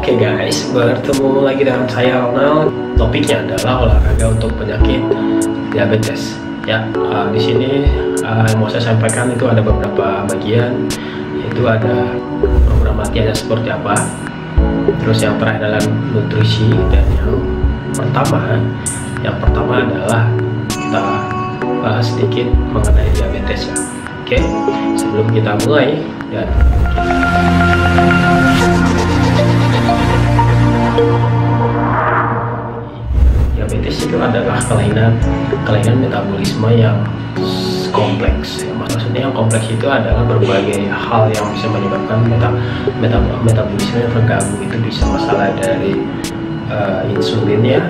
Oke guys, bertemu lagi dengan saya Ronald. Topiknya adalah olahraga untuk penyakit diabetes. Ya, di sini yang mau saya sampaikan itu ada beberapa bagian, yaitu ada program latihannya seperti apa. Terus yang terakhir adalah nutrisi, dan yang pertama adalah kita bahas sedikit mengenai diabetes ya. Oke, sebelum kita mulai ya. Diabetes itu adalah kelainan metabolisme yang kompleks. Maksudnya yang kompleks itu adalah berbagai hal yang bisa menyebabkan metabolisme yang terganggu. Itu bisa masalah dari insulinnya,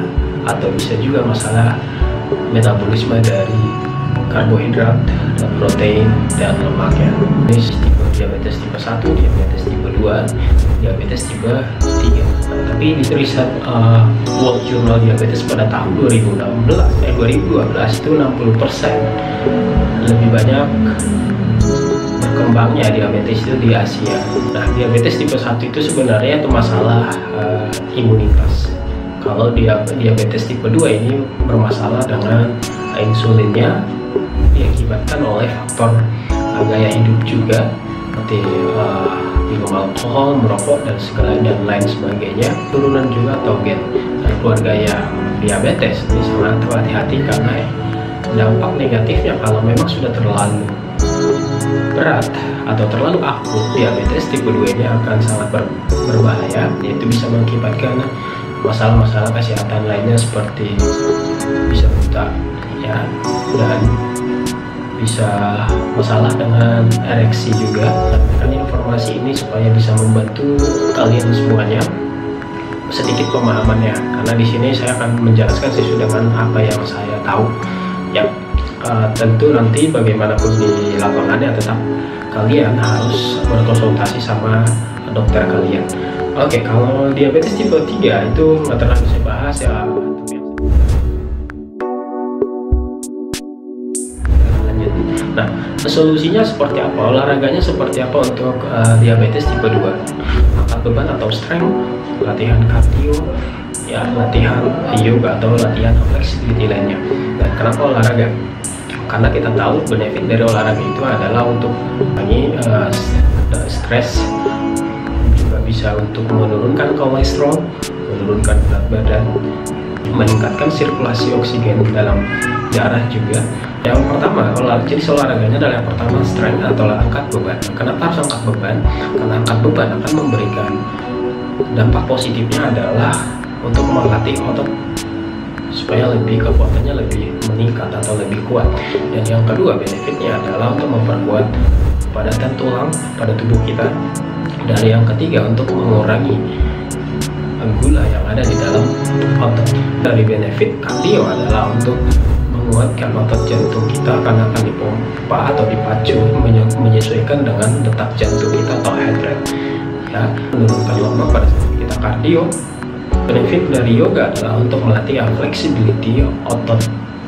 atau bisa juga masalah metabolisme dari karbohidrat dan protein dan lemaknya. Ini tipe diabetes tipe 1, diabetes tipe 2, diabetes tipe 3. Nah, tapi di riset World Journal Diabetes pada tahun 2012 itu 60% lebih banyak berkembangnya diabetes itu di Asia. Nah, diabetes tipe 1 itu sebenarnya itu masalah imunitas. Kalau diabetes tipe 2 ini bermasalah dengan insulinnya, diakibatkan oleh faktor gaya hidup juga, seperti minum alkohol, merokok, dan lain sebagainya. Turunan juga atau gen keluarga yang diabetes ini sangat hati-hati, karena dampak negatifnya kalau memang sudah terlalu berat atau terlalu akut, diabetes tipe 2 ini akan sangat berbahaya, yaitu bisa mengakibatkan masalah-masalah kesehatan lainnya seperti bisa buta ya, dan bisa masalah dengan ereksi juga. Dan informasi ini supaya bisa membantu kalian semuanya sedikit pemahamannya, karena di sini saya akan menjelaskan sesuai dengan apa yang saya tahu ya. Tentu nanti bagaimanapun di lapangannya tetap kalian harus berkonsultasi sama dokter kalian. Oke, kalau diabetes tipe 3 itu nggak terlalu saya bahas ya. Nah, solusinya seperti apa? Olahraganya seperti apa untuk diabetes tipe 2? Angkat beban atau strength, latihan kardio, ya, latihan yoga atau latihan flexibility lainnya. Dan kenapa olahraga? Karena kita tahu benefit dari olahraga itu adalah untuk mengurangi stres, juga bisa untuk menurunkan kolesterol, menurunkan berat badan, meningkatkan sirkulasi oksigen dalam darah juga. Yang pertama, jenis olahraganya adalah yang pertama strength atau angkat beban. Kenapa harus angkat beban? Karena angkat beban akan memberikan dampak positifnya adalah untuk melatih otot supaya kekuatannya lebih meningkat atau lebih kuat. Dan yang kedua, benefitnya adalah untuk memperkuat padatan tulang pada tubuh kita. Dan yang ketiga, untuk mengurangi gula yang ada di dalam otot. Dari benefit kardio adalah untuk menguatkan otot jantung kita, karena akan dipompa atau dipacu menyesuaikan dengan detak jantung kita atau heart rate ya, menurunkan lemak pada saat kita kardio. Benefit dari yoga adalah untuk melatih flexibility otot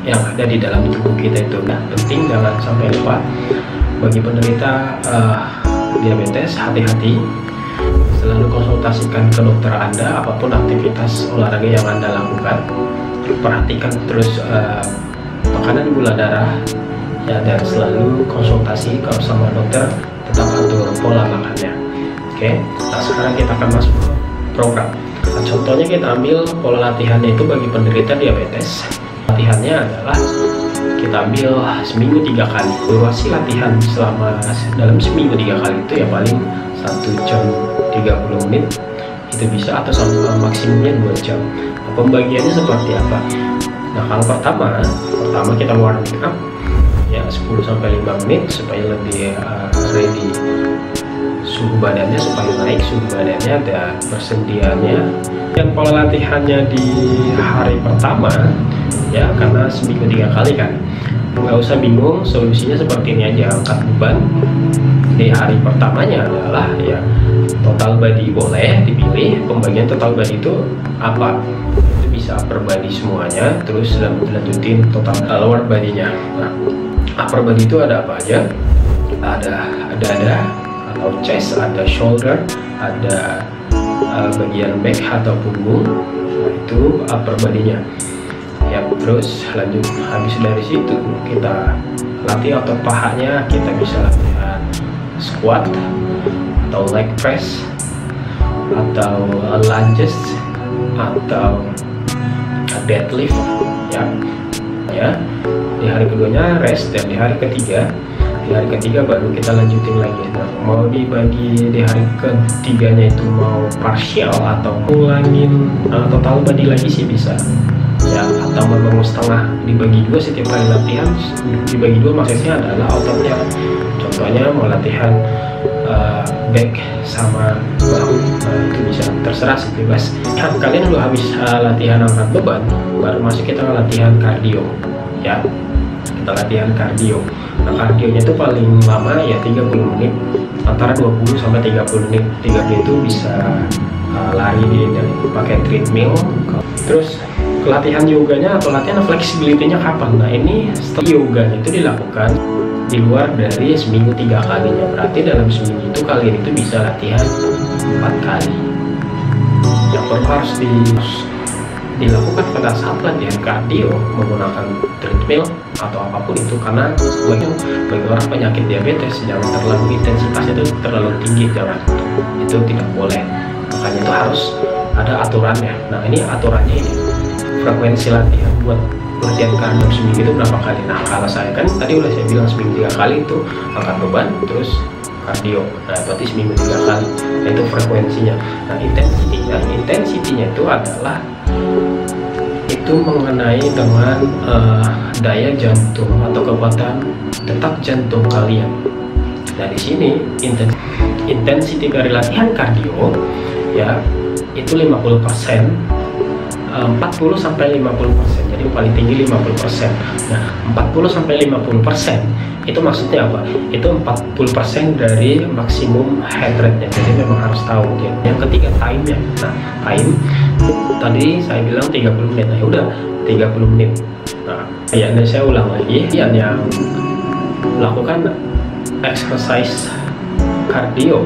yang ada di dalam tubuh kita itu. Nah, penting jangan sampai lupa bagi penderita diabetes, hati-hati, selalu konsultasikan ke dokter Anda apapun aktivitas olahraga yang Anda lakukan. Perhatikan terus tekanan gula darah ya, dan selalu konsultasi kalau sama dokter, tetap atur pola makannya. Oke, nah sekarang kita akan masuk ke program. Nah, contohnya kita ambil pola latihannya itu bagi penderita diabetes. Latihannya adalah kita ambil seminggu 3 kali. Durasi latihan selama dalam seminggu 3 kali itu ya paling 1 jam 30 menit itu bisa, atau sampai maksimumnya 2 jam. Nah, pembagiannya seperti apa? Nah, kalau pertama kita warming up ya 10-5 menit supaya lebih ready suhu badannya, supaya naik suhu badannya dan persendiannya. Yang pola latihannya di hari pertama ya, karena seminggu 3 kali kan, nggak usah bingung, solusinya seperti ini aja. Angkat beban di hari pertamanya adalah ya total body, boleh dipilih pembagian total body itu apa, itu bisa upper body semuanya, terus dilanjutin total lower body-nya. Nah, upper body itu ada apa aja? Ada dada atau chest, ada shoulder, ada bagian back atau punggung, nah itu upper body-nya ya. Terus lanjut, habis dari situ kita latih otot pahanya. Kita bisa latihan squat atau leg press atau lunges atau deadlift ya. Di hari keduanya rest, dan di hari ketiga baru kita lanjutin lagi. Nah, mau dibagi di hari ketiganya itu mau partial atau ulangin total body lagi sih bisa ya, atau mau setengah, dibagi dua. Setiap kali latihan dibagi dua, maksudnya adalah ototnya. Contohnya mau latihan back sama bahu, nah itu bisa, terserah sih, bebas. Nah, kalian udah habis latihan angkat beban, baru masuk kita latihan kardio ya. Kita latihan kardio. Nah, kardionya itu paling lama ya 30 menit, antara 20 sampai 30 menit. 30 itu bisa lari dan pakai treadmill. Terus latihan yoganya atau latihan flexibility-nya kapan? Nah, ini setelah yoganya itu dilakukan di luar dari seminggu 3 kalinya. Berarti dalam seminggu itu kalian itu bisa latihan 4 kali. Yang perlu harus dilakukan pada saat latihan kardio menggunakan treadmill atau apapun itu, karena bagi orang penyakit diabetes jangan terlalu intensitasnya itu terlalu tinggi, jangan, itu tidak boleh. Makanya itu harus ada aturannya. Nah, ini aturannya ini, frekuensi latihan buat latihan kardio seminggu itu berapa kali. Nah, kalau saya kan tadi udah saya bilang seminggu 3 kali itu angkat beban terus kardio. Nah, berarti seminggu 3 kali. Nah, itu frekuensinya. Nah, intensitinya itu adalah itu mengenai dengan daya jantung atau kekuatan detak jantung kalian. Nah, di sini intensity dari latihan kardio ya itu 50%, 40 sampai 50%. Jadi paling tinggi 50%. Nah, 40 sampai 50% itu maksudnya apa? Itu 40% dari maksimum heart rate-nya. Jadi memang harus tahu ya. Yang ketiga time-nya. Nah, time tadi saya bilang 30 menit. Nah, ya udah 30 menit. Nah, ya saya ulang lagi. Yang lakukan exercise kardio,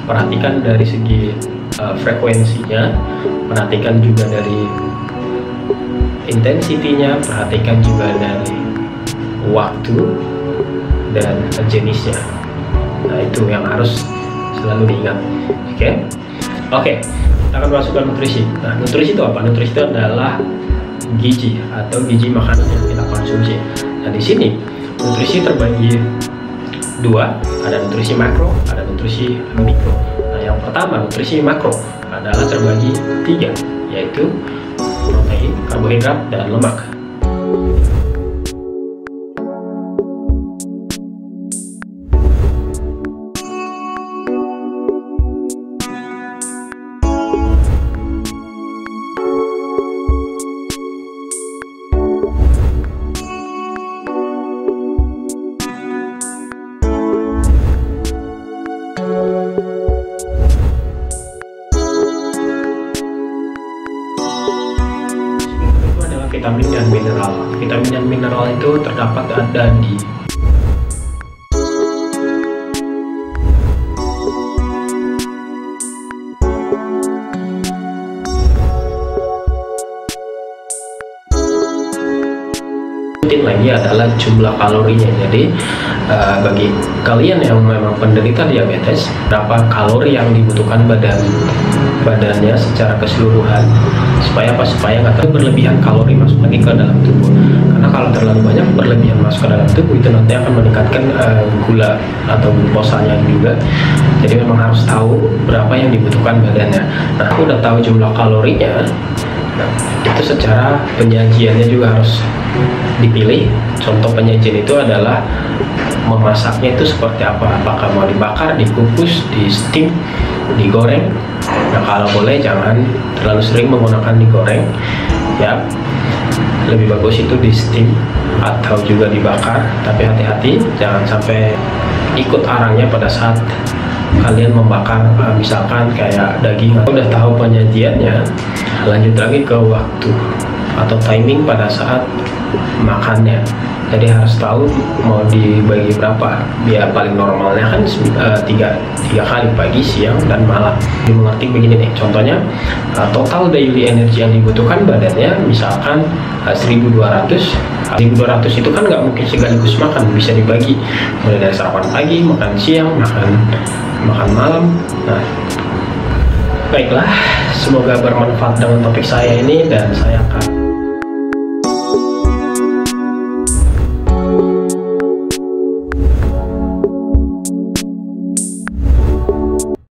perhatikan dari segi frekuensinya, perhatikan juga dari intensitinya, perhatikan juga dari waktu dan jenisnya. Nah, itu yang harus selalu diingat. Oke, kita akan masuk ke nutrisi. Nah, nutrisi itu apa? Nutrisi itu adalah gizi atau gizi makanan yang kita konsumsi. Nah, di sini nutrisi terbagi dua, ada nutrisi makro, ada nutrisi mikro. Nah, yang pertama nutrisi makro adalah terbagi 3, yaitu protein, karbohidrat, dan lemak. Vitamin dan mineral. Vitamin dan mineral itu terdapat ada di lagi adalah jumlah kalorinya. Jadi bagi kalian yang memang penderita diabetes, berapa kalori yang dibutuhkan badannya secara keseluruhan, supaya nggak berlebihan kalori masuk lagi ke dalam tubuh. Karena kalau terlalu banyak berlebihan masuk ke dalam tubuh, itu nanti akan meningkatkan gula atau glukosanya juga. Jadi memang harus tahu berapa yang dibutuhkan badannya. Nah, aku udah tahu jumlah kalorinya. Nah, itu secara penyajiannya juga harus dipilih. Contoh penyajian itu adalah memasaknya itu seperti apa, apakah mau dibakar, dikukus, di steam, digoreng. Nah, kalau boleh jangan terlalu sering menggunakan digoreng ya, lebih bagus itu di steam atau juga dibakar. Tapi hati-hati jangan sampai ikut arangnya pada saat kalian membakar, misalkan kayak daging. Udah tahu penyajiannya, lanjut lagi ke waktu atau timing pada saat makannya. Jadi harus tahu mau dibagi berapa. Biar paling normalnya kan tiga kali, pagi, siang, dan malam. Dimengerti begini nih, contohnya total daily energi yang dibutuhkan badannya misalkan 1200. 1200 itu kan nggak mungkin sekaligus makan, bisa dibagi mulai dari sarapan pagi, makan siang, makan malam. Nah, baiklah, semoga bermanfaat dengan topik saya ini, dan saya akan